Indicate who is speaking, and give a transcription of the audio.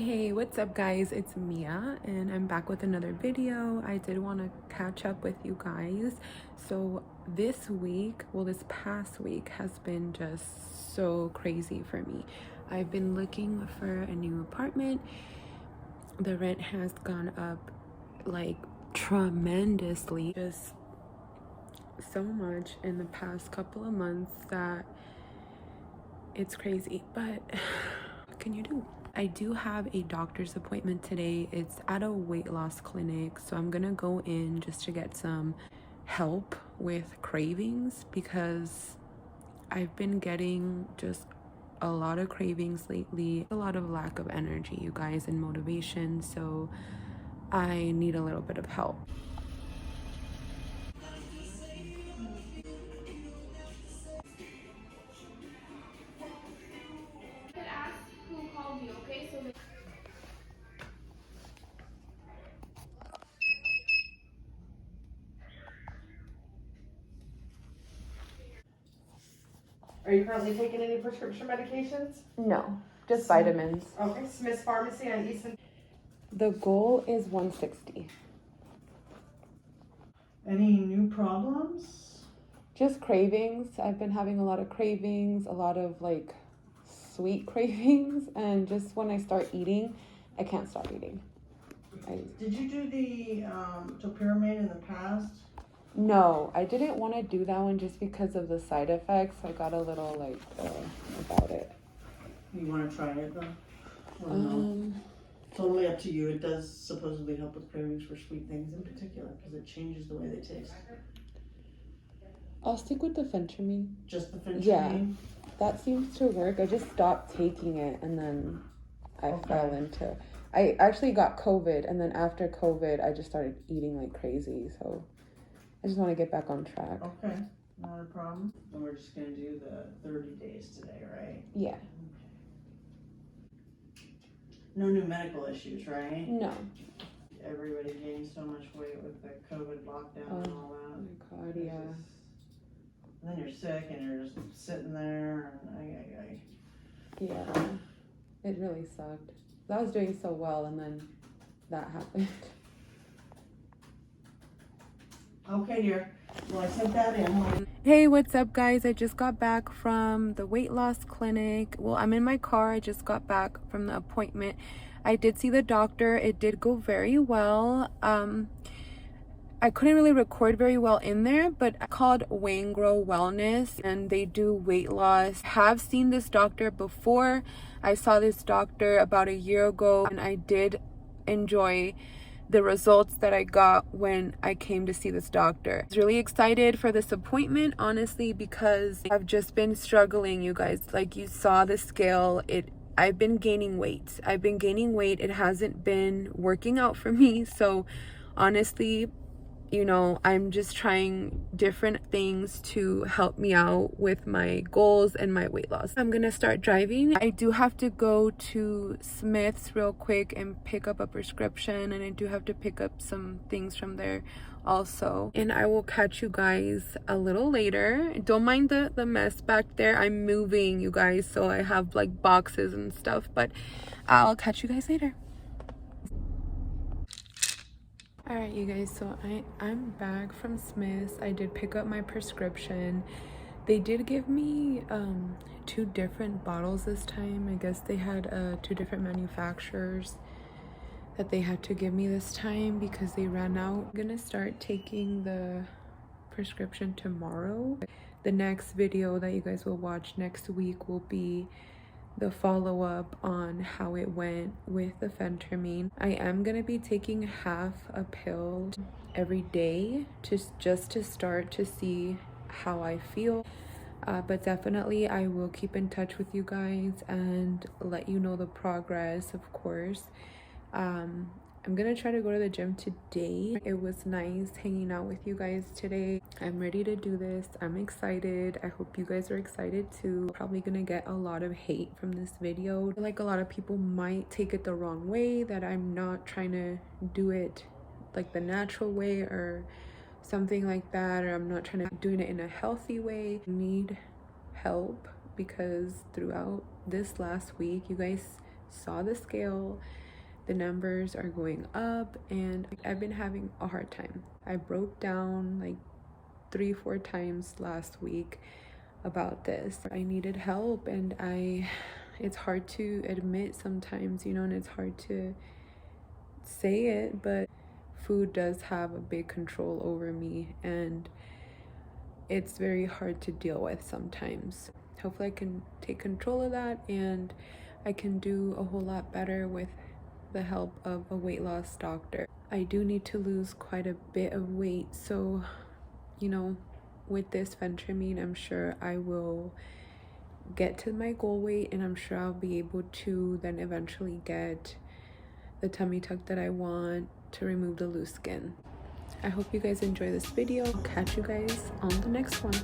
Speaker 1: Hey, what's up guys? It's Mia and I'm back with another video. I did want to catch up with you guys. So this week, well this past week has been just so crazy for me. I've been looking for a new apartment. The rent has gone up like tremendously. Just so much in the past couple of months that it's crazy, but what can you do? I do have a doctor's appointment today. It's at a weight loss clinic, so I'm gonna go in just to get some help with cravings because I've been getting just a lot of cravings lately, a lot of lack of energy, you guys, and motivation, so I need a little bit of help.
Speaker 2: Are you currently taking any prescription medications?
Speaker 1: No, just vitamins.
Speaker 2: Okay, Smith's Pharmacy on Easton.
Speaker 1: The goal is 160.
Speaker 2: Any new problems?
Speaker 1: Just cravings. I've been having a lot of cravings, a lot of like sweet cravings, and just when I start eating, I can't stop eating.
Speaker 2: Did you do the topiramate in the past?
Speaker 1: No, I didn't want to do that one just because of the side effects. I got a little like about it.
Speaker 2: You want to try it though? Or no? Totally up to you. It does supposedly help with cravings for sweet things in particular because it changes the way they taste.
Speaker 1: I'll stick with the phentermine.
Speaker 2: Just the phentermine?
Speaker 1: Yeah, that seems to work. I just stopped taking it and then I fell into... I actually got COVID, and then after COVID, I just started eating like crazy, so I just want to get back on track.
Speaker 2: Okay, not a problem. And we're just going to do the 30 days today, right?
Speaker 1: Yeah.
Speaker 2: No new medical issues, right?
Speaker 1: No.
Speaker 2: Everybody gained so much weight with the COVID lockdown and all that.
Speaker 1: Oh my god, yeah.
Speaker 2: And then you're sick and you're just sitting there and
Speaker 1: Yeah, it really sucked. I was doing so well and then that happened.
Speaker 2: Okay, dear. Well, I sent that in.
Speaker 1: Hey, what's up guys? I just got back from the weight loss clinic. Well, I'm in my car. I just got back from the appointment. I did see the doctor. It did go very well. I couldn't really record very well in there, but I called Wayne Grow Wellness and they do weight loss. I have seen this doctor before. I saw this doctor about a year ago and I did enjoy the results that I got when I came to see this doctor. I was really excited for this appointment, honestly, because I've just been struggling, you guys. Like you saw the scale, I've been gaining weight. It hasn't been working out for me. So honestly, you know, I'm just trying different things to help me out with my goals and my weight loss. I'm gonna start driving. I do have to go to Smith's real quick and pick up a prescription, and I do have to pick up some things from there also. And I will catch you guys a little later. Don't mind the mess back there. I'm moving, you guys, so I have like boxes and stuff, but I'll catch you guys later. All right, you guys, so I'm back from Smith's. I did pick up my prescription. They did give me 2 different bottles this time. I guess they had 2 different manufacturers that they had to give me this time because they ran out. I'm gonna start taking the prescription tomorrow. The next video that you guys will watch next week will be the follow-up on how it went with the phentermine. I am gonna be taking half a pill every day just to start to see how I feel, but definitely I will keep in touch with you guys and let you know the progress, of course. I'm gonna try to go to the gym today. It was nice hanging out with you guys today. I'm ready to do this. I'm excited. I hope you guys are excited too. Probably gonna get a lot of hate from this video. Like a lot of people might take it the wrong way, that I'm not trying to do it like the natural way or something like that, or I'm not trying to doing it in a healthy way. I need help because throughout this last week, you guys saw the scale. The numbers are going up and I've been having a hard time. I broke down like 3-4 times last week about this. I needed help, and it's hard to admit sometimes, you know, and it's hard to say it, but food does have a big control over me and it's very hard to deal with sometimes. Hopefully I can take control of that and I can do a whole lot better with the help of a weight loss doctor. I do need to lose quite a bit of weight, so you know, with this Phentermine, I'm sure I will get to my goal weight, and I'm sure I'll be able to then eventually get the tummy tuck that I want to remove the loose skin. I hope you guys enjoy this video. I'll catch you guys on the next one.